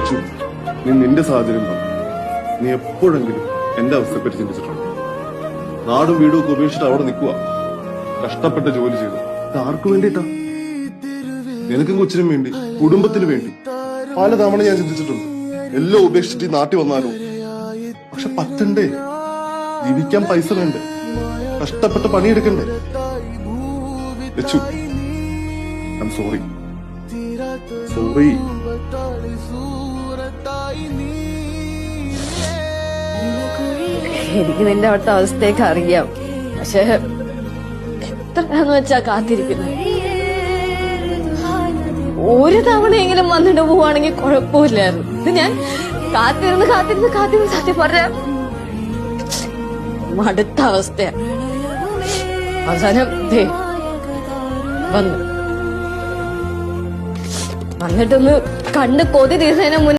ലച്ചു, നീ നിന്റെ സാഹചര്യം പറ. നീ എപ്പോഴെങ്കിലും എന്റെ അവസ്ഥയെപ്പറ്റി ചിന്തിച്ചിട്ടുണ്ടോ? നാടും വീടും ഒക്കെ ഉപേക്ഷിച്ചിട്ട് അവിടെ നിൽക്കുക, കഷ്ടപ്പെട്ട് ജോലി ചെയ്തു. ഇത് ആർക്കു വേണ്ടിയിട്ടാ? നിനക്കും കൊച്ചിനും വേണ്ടി, കുടുംബത്തിന് വേണ്ടി. പലതവണ ഞാൻ ചിന്തിച്ചിട്ടുണ്ട്, എല്ലാം ഉപേക്ഷിച്ചിട്ട് ഈ നാട്ടിൽ വന്നാലോ. പക്ഷെ പറ്റണ്ടേ? ജീവിക്കാൻ പൈസ വേണ്ടേ? കഷ്ടപ്പെട്ട് പണിയെടുക്കണ്ടേ? Lachu, I am sorry. Sorry. എനിക്ക് നിന്റെ അവിടുത്തെ അവസ്ഥയൊക്കെ അറിയാം. പക്ഷെ എത്രയാന്ന് വെച്ചാ കാത്തിരിക്കുന്നത്. ഒരു തവണയെങ്കിലും വന്നിട്ട് പോവാണെങ്കിൽ കുഴപ്പമില്ലായിരുന്നു. ഇത് ഞാൻ കാത്തിരുന്ന് സത്യം പറഞ്ഞ മടുത്ത അവസ്ഥയാ. അവസാനം വന്നിട്ടൊന്ന് കണ്ട് കൊതി തീർന്നതിന് മുന്നേ